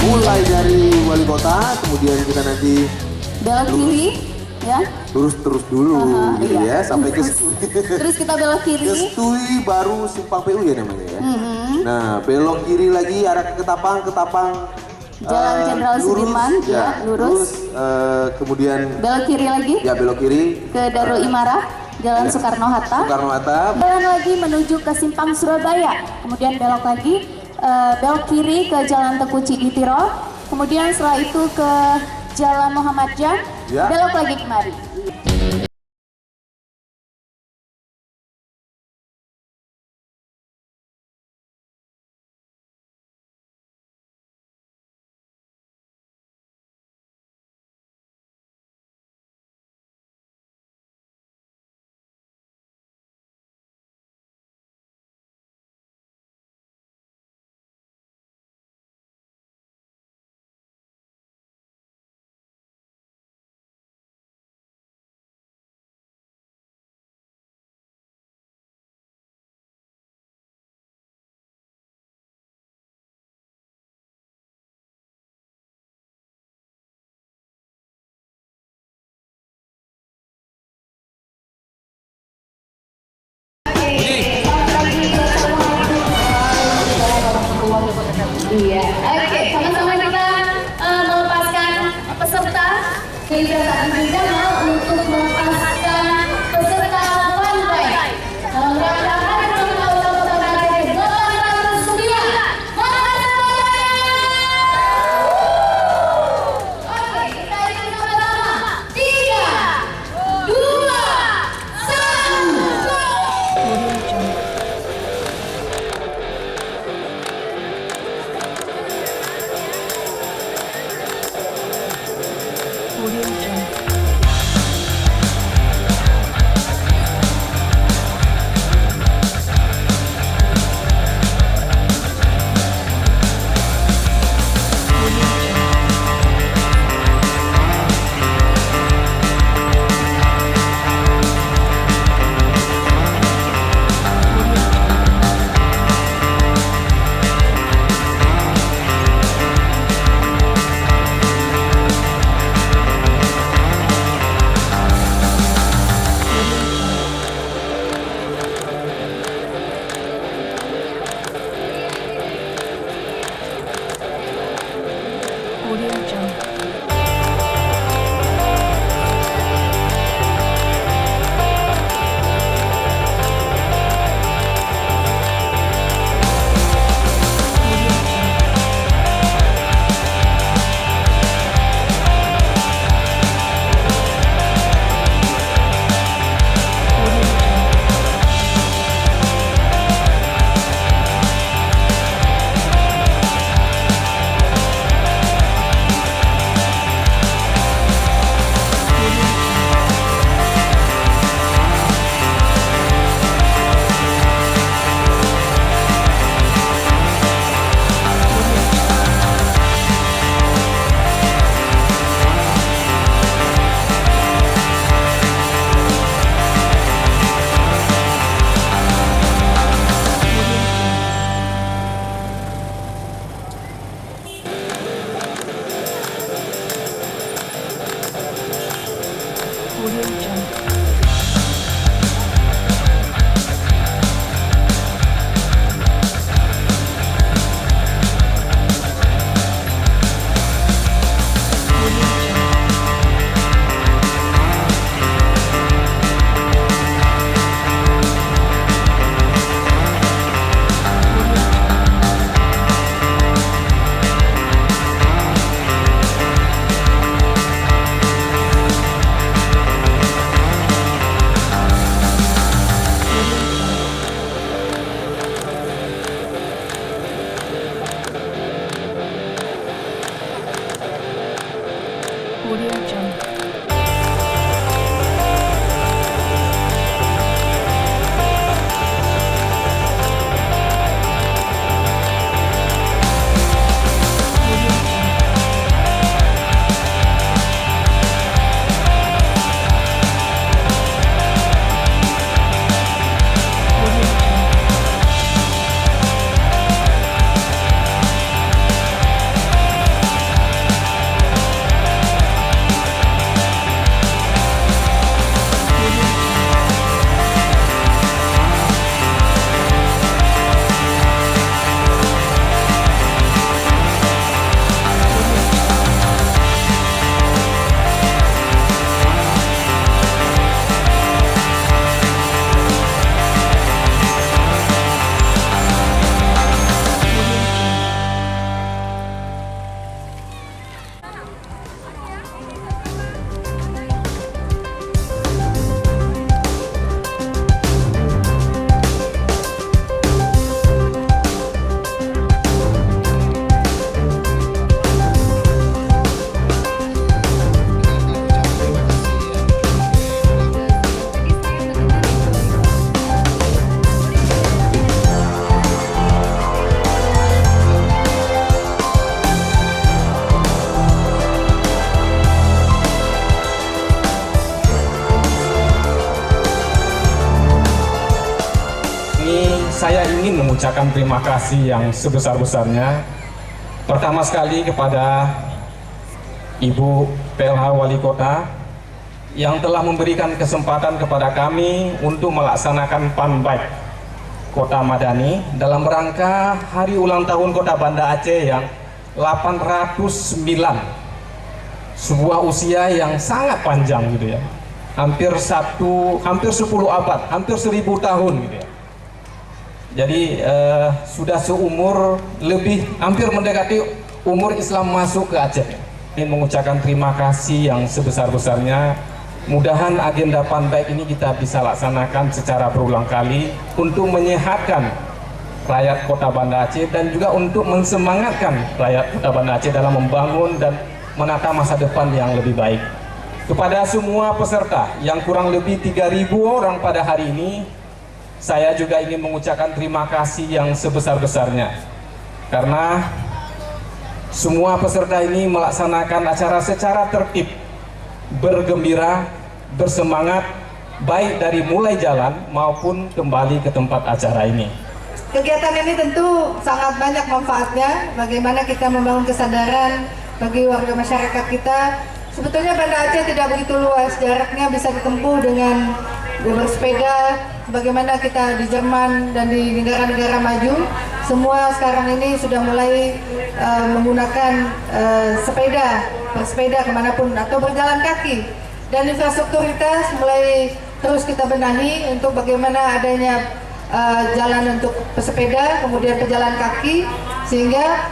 Mulai dari wali kota, kemudian kita nanti belok kiri, ya. lurus terus dulu, gitu iya. ya, sampai ke Terus kita belok kiri. ke Stui baru Simpang PU ya namanya ya. Nah, belok kiri lagi arah ke Ketapang, Jalan Jenderal Sudirman, ya, lurus. Terus kemudian Belok kiri lagi. ya belok kiri Ke Darul Imarah, Jalan ya, Soekarno-Hatta. Soekarno-Hatta. Jalan lagi menuju ke Simpang Surabaya. Kemudian belok lagi, belok kiri ke Jalan Tengku Ciditiro. Kemudian setelah itu ke Jalan Muhammad Jan, Ya. belok lagi kemari. Iya, oke, sama-sama kita melepaskan peserta. Kita saat berjama untuk melepaskan peserta lantai. Dalam rangka Hari Ulang Tahun Kota Aceh ke-809. Oke, kita hitung sama-sama. 3, 2, 1. saya ingin mengucapkan terima kasih yang sebesar-besarnya. Pertama sekali kepada Ibu PLH Wali Kota yang telah memberikan kesempatan kepada kami untuk melaksanakan Funbike Kota Madani dalam rangka hari ulang tahun Kota Banda Aceh yang 809. Sebuah usia yang sangat panjang gitu ya. Hampir 10 abad, hampir 1000 tahun gitu ya. Jadi sudah seumur lebih, hampir mendekati umur Islam masuk ke Aceh. Ingin mengucapkan terima kasih yang sebesar-besarnya. Mudahan agenda Funbike ini kita bisa laksanakan secara berulang kali untuk menyehatkan rakyat Kota Banda Aceh dan juga untuk mensemangatkan rakyat Kota Banda Aceh dalam membangun dan menata masa depan yang lebih baik. Kepada semua peserta yang kurang lebih 3.000 orang pada hari ini, saya juga ingin mengucapkan terima kasih yang sebesar-besarnya karena semua peserta ini melaksanakan acara secara tertib, bergembira, bersemangat, baik dari mulai jalan maupun kembali ke tempat acara ini. Kegiatan ini tentu sangat banyak manfaatnya, bagaimana kita membangun kesadaran bagi warga masyarakat kita. Sebetulnya Banda Aceh tidak begitu luas, jaraknya bisa ditempuh dengan bersepeda. Bagaimana kita di Jerman dan di negara-negara maju, semua sekarang ini sudah mulai menggunakan bersepeda kemanapun atau berjalan kaki. Dan infrastruktur kita mulai terus kita benahi untuk bagaimana adanya jalan untuk pesepeda, kemudian pejalan kaki, sehingga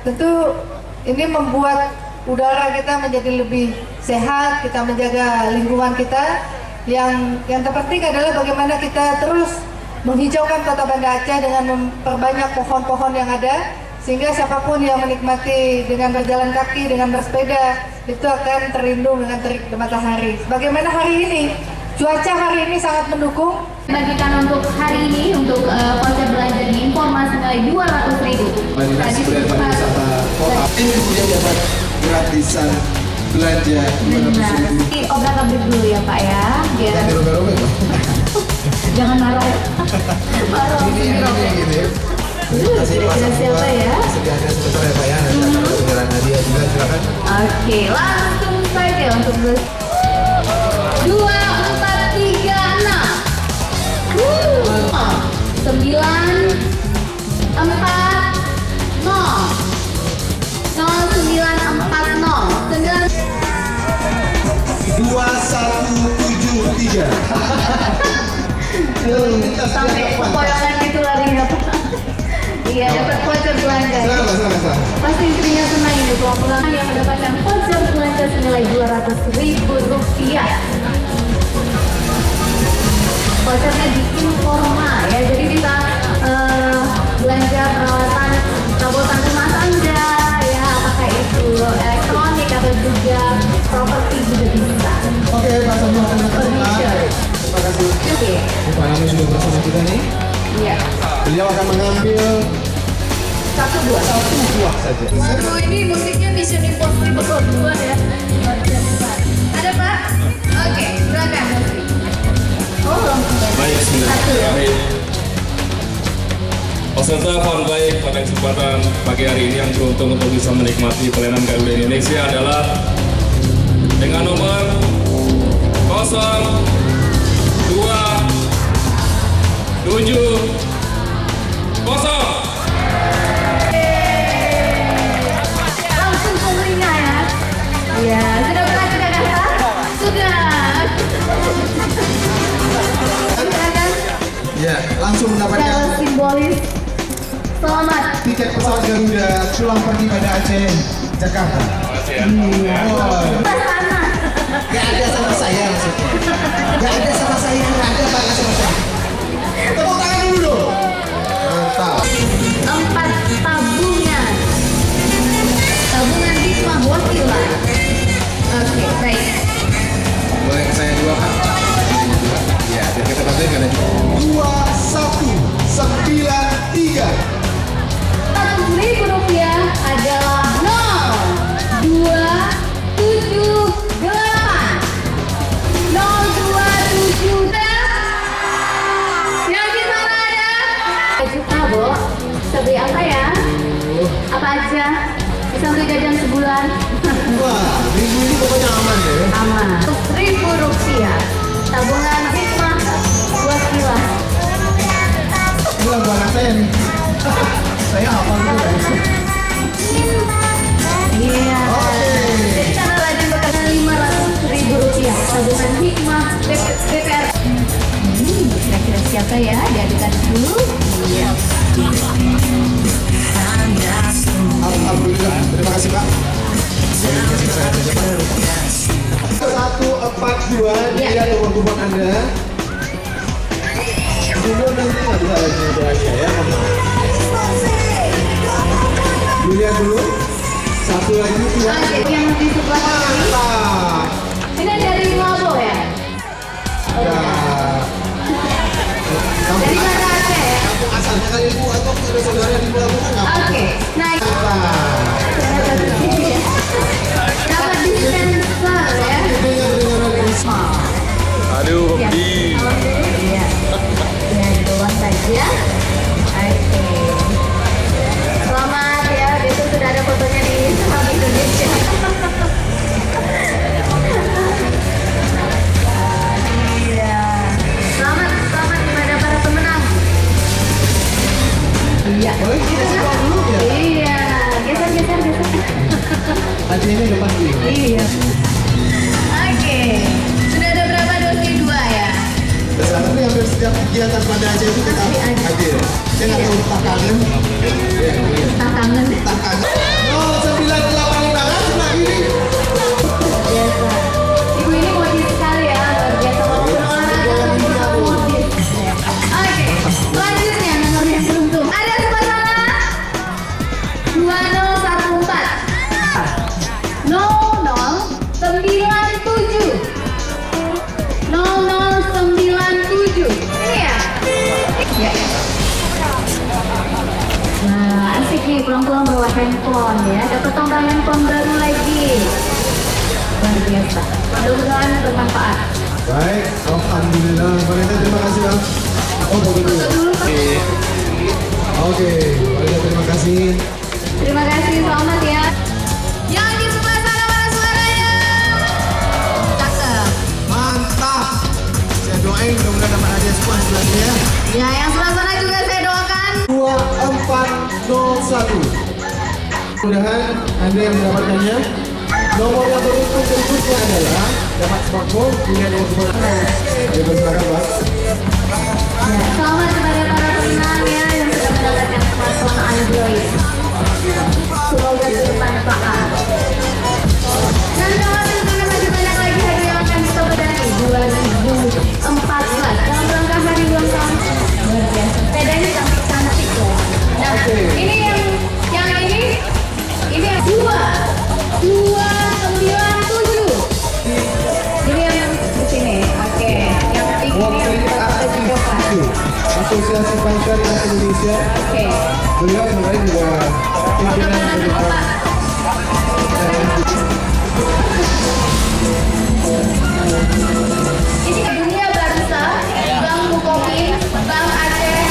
tentu ini membuat udara kita menjadi lebih sehat, kita menjaga lingkungan kita. Yang terpenting adalah bagaimana kita terus menghijaukan Kota Banda Aceh dengan memperbanyak pohon-pohon yang ada, sehingga siapapun yang menikmati dengan berjalan kaki, dengan bersepeda, itu akan terlindung dengan terik matahari. Bagaimana hari ini? Cuaca hari ini sangat mendukung. Bagikan untuk hari ini, untuk voucher belanja ini, informasi nilai 200.000. Tadi pariwisata kota ini kemudian dapat gratisan belanja 200.000. Obrak-abrik dulu ya Pak ya. Biar jangan marah. Marah. Ini siapa ya? Sediakan sebentar ya Pak ya. Nanti akan ada penyerahan hadiah juga, silakan. Oke, langsung saja untuk 2, 4, 3, 6 9, 4, 0 2173. sampai poyokan gitu larinya Pak. Iya, dapat voucher belanja. Silakan. Pasti istrinya senang ini pulang-pulang yang mendapatkan voucher belanja senilai 200.000 rupiah. Vouchernya di Informa ya, jadi bisa belanja peralatan perabotan rumah tangga ya, apakah itu elektronik atau juga properti juga bisa. Oke, Pak Samuel akan Furniture. terima kasih. Oke. Pak Nami sudah bersama kita nih. Iya. Beliau akan mengambil Satu buah saja. Waduh, ini musiknya Mission Impossible 2 ya. Ada Pak? Oke, silakan. Oh, langsung. Baik, bismillahirrahmanirrahim. Peserta Funbike pada kesempatan pagi hari ini yang beruntung untuk bisa menikmati pelayanan Garuda Indonesia adalah dengan nomor 0270. Langsung pembelinya ya. Iya, sudah pernah tidak daftar? Sudah. Silakan. Ya, langsung mendapatkan Kalau simbolis. Selamat. tiket pesawat Garuda pulang pergi pada Aceh, Jakarta. Sana. Gak ada sama saya maksudnya. Gak ada sama saya, gak ada Pak sama saya. Tepuk tangan dulu dong. Mantap. 4 tabungan. Tabungan Wisma Wakilan. Oke, baik. Boleh ke saya dua Pak? Ya, biar kita bantuin kan ya. 2193. Rp100.000 adalah 0, 2, 7, Rp1.000. Tabungan hikmah buat kilas. Ini lagu anak saya nih. Saya hafal dulu ya. Iya. Jadi karena rajin bekerja Rp500.000. Tabungan hikmah BPR. Kira-kira siapa ya? Diadukan dulu. Iya. Alhamdulillah, terima kasih Pak. 142 dia teman-teman Anda. Dulu nanti nggak bisa lagi berani ya, dilihat dulu. Satu lagi tuh. Yang di sebelah kiri. Ini dari Mabo ya? Kampung Dari mana Aceh ya? asalnya kan ibu atau ada saudara di Pelabuhan nggak? Oke, naik. Dapat dispenser ya? Aduh, Ya. Iya. Ya, di bawah saja. Oke. Selamat ya, besok sudah ada fotonya di Saham Indonesia. Iya. Selamat kepada para pemenang. Iya. Boleh kita sekolah dulu ya? Iya. Geser. Tadi ini udah pasti. Iya. Oke. Sudah ada berapa dosis 2 ya? Tapi hampir setiap kegiatan pada Aceh itu kita hadir. Saya nggak tahu tak kangen. Iya. Tak kangen. Tak kangen. 0985 kan sebelah kiri. Biasa. Ibu ini modis sekali ya, luar biasa. Walaupun olahraga tapi tetap modis. Oke, selanjutnya nomor yang beruntung. Ada sebelah sana. 2014 0097 0097. Ini ya? Ya. Nah, asik nih pulang-pulang bawa handphone ya. Dapat tombol handphone baru lagi. Luar biasa. Mudah-mudahan bermanfaat. Baik, alhamdulillah. Wanita terima kasih Bang. Oh begitu. Oke, wanita terima kasih. Terima kasih, selamat ya. Yang di sebelah sana mana suaranya? Cakep. Mantap. Saya doain mudah-mudahan dapat hadiah semua selanjutnya ya. Ya, yang sebelah sana juga saya doakan. 2401. Mudah-mudahan Anda yang mendapatkannya. Nomor yang beruntung berikutnya adalah dapat smartphone dengan nomor smartphone. Ya, silakan Pak. Ya, selamat kepada para pemenang ya yang sudah mendapatkan smartphone Android. Semoga bermanfaat. Dan doakan karena masih banyak lagi hadiah yang akan kita berikan 2014 dalam rangka hari ulang tahun. Luar biasa. Sepedanya cantik-cantik loh. Nah, ini yang yang 297. Ini yang di sini. Oke. Yang tinggi ini yang kita tunjukkan. Asosiasi Bank Syariah Indonesia. Oke. Beliau sebenarnya juga pimpinan dari Bank. Ini Dunia Barista, Bank Bukopin, Bank Aceh,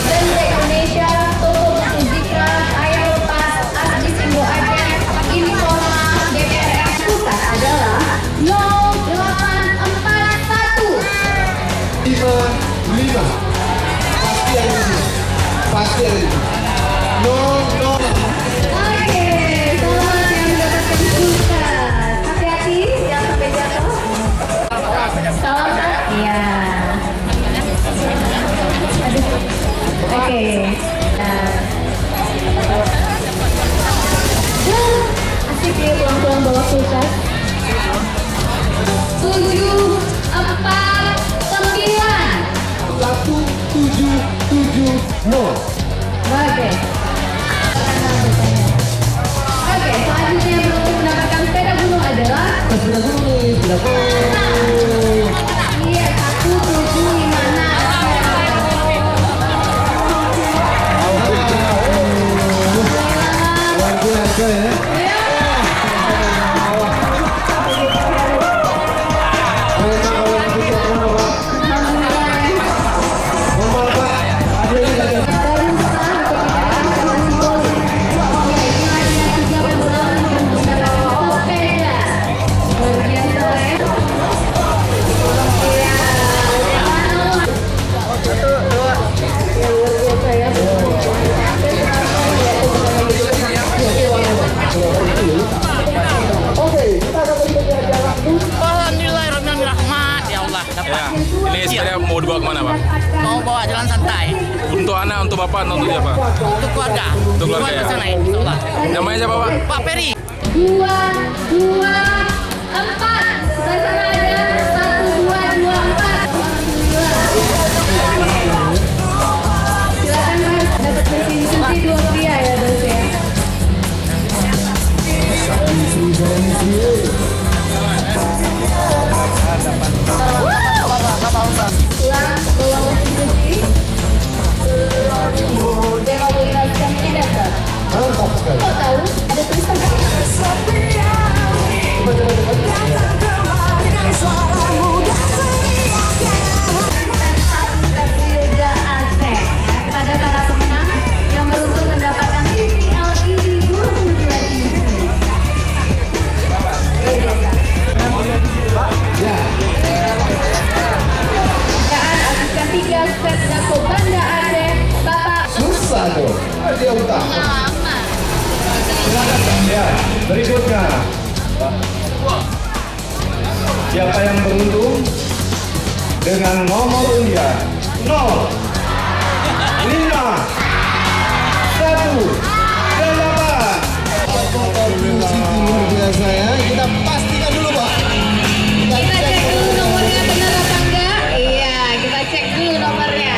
dan Indonesia, Toko Buku Zikra, Ayah Lepas, Asdis Indo Aceh, Informa, DPR Pusat adalah 0841. 55. Pasti ada di sini. Pasti ada di sini. No. Oke, selamat yang mendapatkan pulsa. Hati-hati, jangan sampai jatuh. Salam Kak. Iya. Aduh. Oke. Nah. Asik ya pulang-pulang bawa kulkas. 749. 1770. Oke. Oke, selanjutnya yang beruntung mendapatkan sepeda gunung adalah Sepeda gunung nih, sepeda gunung. iya 1756. Luar biasa ya. Luar biasa ya. bawa jalan santai. Untuk anak, untuk bapak, atau untuk siapa? Untuk keluarga. Untuk keluarga ya? Sana, insyaAllah. Namanya siapa Pak? Pak Peri. 2, 2, 4. Sebelah sana ada 1, 2, 2, 4. Silakan Mas, dapat mesin suci 2 pria ya Bos ya. Pulang bawa mesin suci. Demobilisasi tidak Bos. Mantap sekali. Kok tahu? Ada tulisan kepada para pemenang yang beruntung mendapatkan TV LED 22 inci. Asisten 3 set Dako Banda Aceh, Bapak Susah tuh. Dia utang. Muhammad. Ya, berikutnya. Siapa yang beruntung dengan nomor undian 0, 5, 1, 8. Kita pastikan dulu Pak. Kita cek dulu nomornya benar apa enggak? Iya, kita cek dulu nomornya.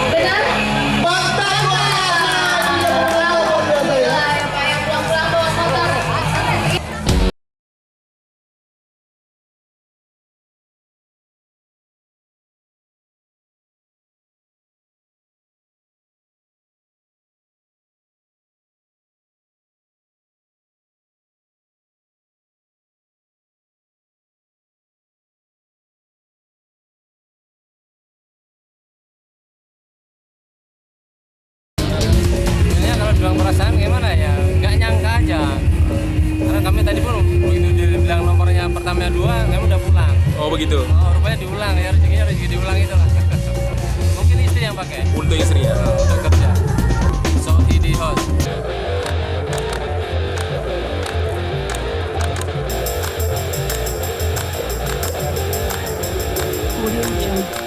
Benar? Yang pulang-pulang bawa motor. Sebenarnya kalau bilang perasaan gimana ya, nggak nyangka aja. Karena kami tadi pun begitu dibilang nomornya pertamanya 2, kami udah pulang. Oh begitu. Oh, rupanya diulang ya, rezekinya rezeki diulang itu lah. Mungkin istri yang pakai. Untuk istri ya. Untuk kerja. So di host. Audio Jungle.